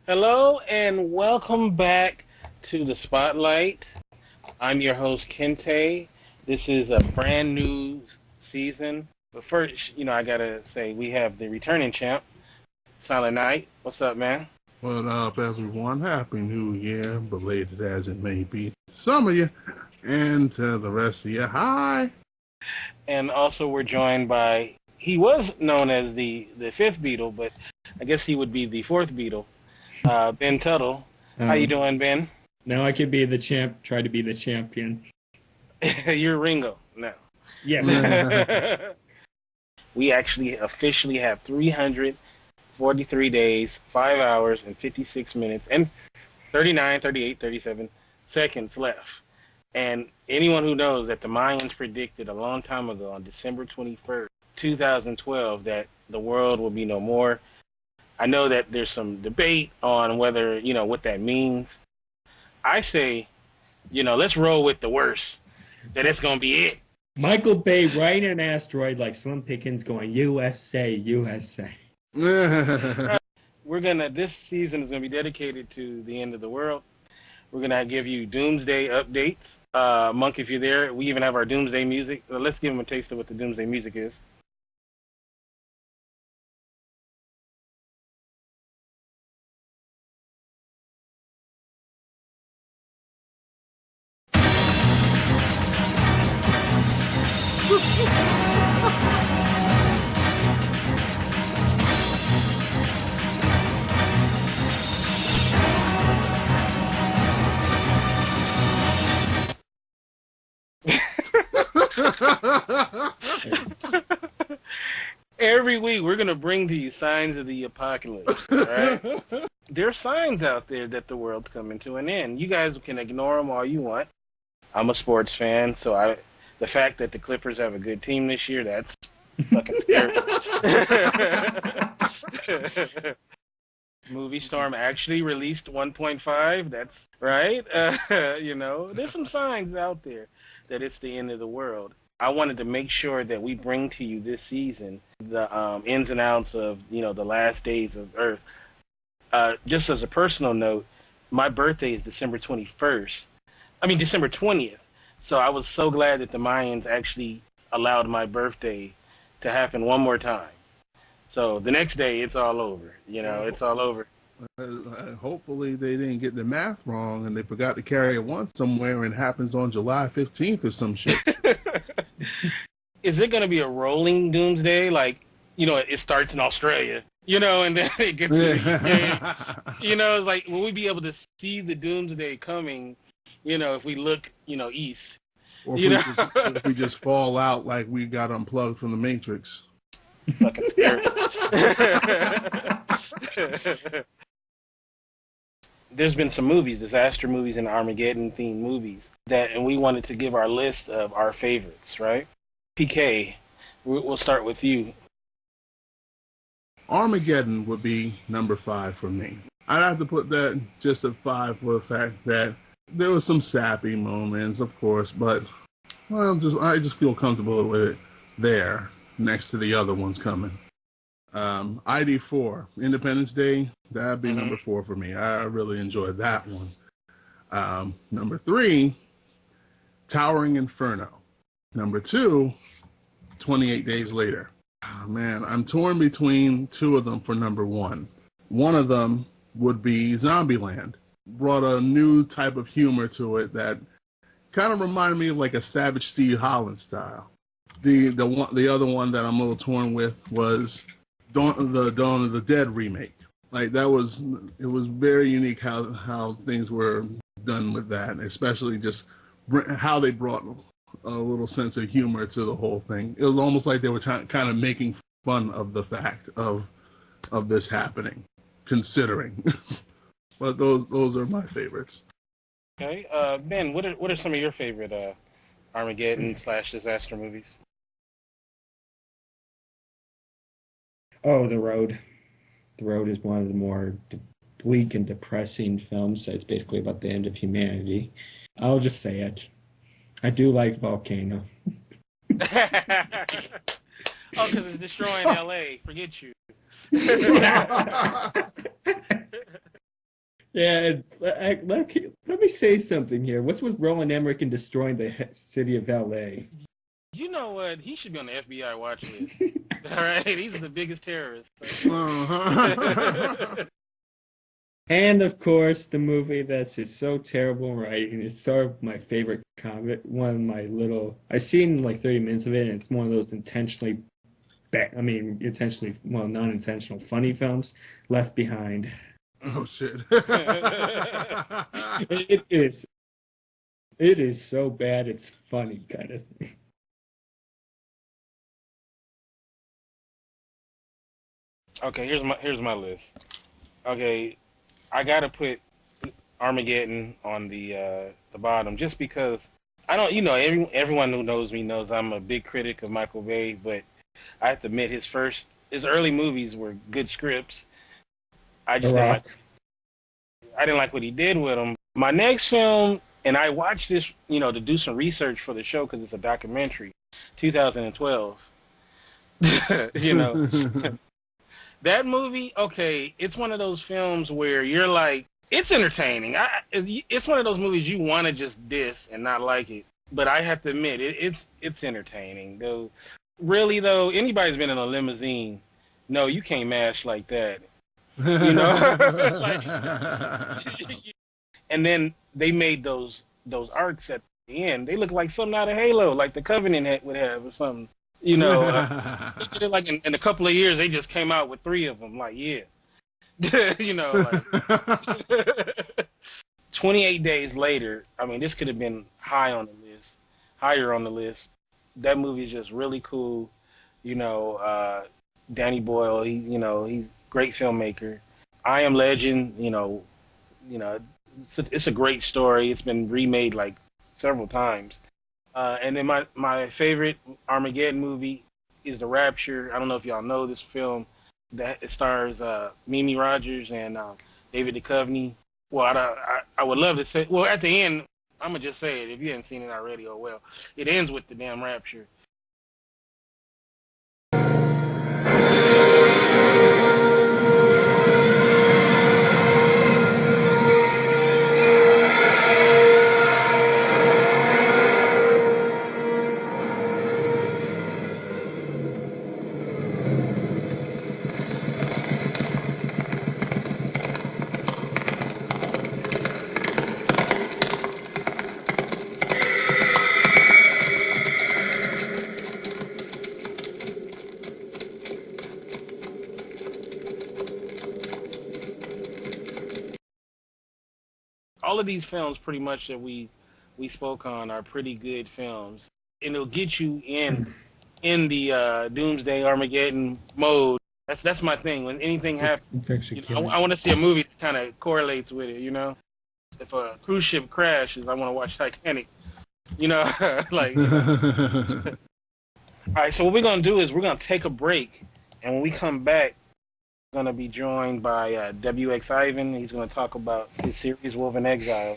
Hello and welcome back to the Spotlight. I'm your host Kente. This is a brand new season. But first, I gotta say we have the returning champ, Psylent.knight. What's up, man? What up, everyone? Happy New Year, belated as it may be. Some of you, and to the rest of you, hi. And also we're joined by, he was known as the fifth Beatle, but I guess he would be the fourth Beatle, Ben Tuttle. How you doing, Ben? Now I could be the champ, try to be the champion. You're Ringo now. Yeah. We actually officially have 343 days, 5 hours, and 56 minutes, and 39, 38, 37 seconds left. And anyone who knows that the Mayans predicted a long time ago on December 21st, 2012, that the world will be no more. I know that there's some debate on whether, what that means. I say, let's roll with the worst, that it's going to be it. Michael Bay riding an asteroid like Slim Pickens going, USA, USA. This season is going to be dedicated to the end of the world. We're going to give you Doomsday updates. Monk, if you're there, we even have our Doomsday music. So let's give them a taste of what the Doomsday music is. Every week, we're going to bring to you signs of the apocalypse, right? There are signs out there that the world's coming to an end. You guys can ignore them all you want. I'm a sports fan, so the fact that the Clippers have a good team this year, that's fucking scary. Movie Storm actually released 1.5, that's right. There's some signs out there that it's the end of the world. I wanted to make sure that we bring to you this season the ins and outs of, the last days of Earth. Just as a personal note, my birthday is December 20th. So I was so glad that the Mayans actually allowed my birthday to happen one more time. So the next day, it's all over. It's all over. Hopefully they didn't get the math wrong and they forgot to carry a 1 somewhere and it happens on July 15th or some shit. Is it going to be a rolling doomsday? Like, it starts in Australia, and then it gets to the UK. It's like, will we be able to see the doomsday coming, if we look, east? Or if we just fall out like we got unplugged from the Matrix. Fucking scary. There's been some movies, disaster movies and Armageddon-themed movies, and we wanted to give our list of our favorites, right? PK, we'll start with you. Armageddon would be number 5 for me. I'd have to put that just at 5 for the fact that there was some sappy moments, of course, but I just feel comfortable with it there next to the other ones coming. ID4, Independence Day, that'd be number 4 for me. I really enjoyed that one. Number 3, Towering Inferno. Number 2, 28 Days Later. Oh, man, I'm torn between 2 of them for number 1. One of them would be Zombieland. Brought a new type of humor to it that kind of reminded me of like a Savage Steve Holland style. The other one that I'm a little torn with was the Dawn of the Dead remake. Like it was very unique how things were done with that, especially just how they brought a little sense of humor to the whole thing. It was almost like they were kind of making fun of the fact of this happening, considering. But those are my favorites. Okay, Ben, what are some of your favorite Armageddon/disaster movies? Oh, The Road. The Road is one of the more bleak and depressing films. So it's basically about the end of humanity. I'll just say it. I do like Volcano. Oh, because it's destroying L.A. Forget you. Yeah, let me say something here. What's with Roland Emmerich and destroying the city of L.A.? You know what? He should be on the FBI watch list. All right, he's the biggest terrorist. And of course, the movie that's just so terrible in writing is sort of my favorite comic. One of my little, I've seen like 30 minutes of it, and it's one of those intentionally, non-intentional funny films. Left Behind. Oh shit! It is so bad it's funny kind of thing. Okay, here's my list. Okay, I gotta put Armageddon on the bottom just because I don't, everyone who knows me knows I'm a big critic of Michael Bay, but I have to admit his early movies were good scripts. I just didn't like what he did with them. My next film, and I watched this, to do some research for the show because it's a documentary, 2012. That movie, okay, it's one of those films where you're like, it's entertaining. It's one of those movies you want to just diss and not like it. But I have to admit, it's entertaining. Though, really though, anybody's been in a limousine, no, you can't mash like that. And then they made those arcs at the end. They look like something out of Halo, like the Covenant would have or something. Like in a couple of years, they just came out with 3 of them. Like, yeah. 28 days later, this could have been higher on the list. That movie is just really cool. Danny Boyle, he's a great filmmaker. I Am Legend, it's a great story. It's been remade like several times. And then my favorite Armageddon movie is The Rapture. I don't know if y'all know this film. That it stars Mimi Rogers and David Duchovny. Well, I would love to say. Well, at the end, I'm gonna just say it. If you haven't seen it already, oh well. It ends with the damn rapture. All of these films, pretty much that we spoke on, are pretty good films, and it'll get you in the Doomsday Armageddon mode. That's my thing. When anything happens, I want to see a movie that kind of correlates with it. If a cruise ship crashes, I want to watch Titanic. Like. All right, so what we're gonna do is we're gonna take a break, and when we come back, going to be joined by WX Ivan. He's going to talk about his series Wolf in Exile.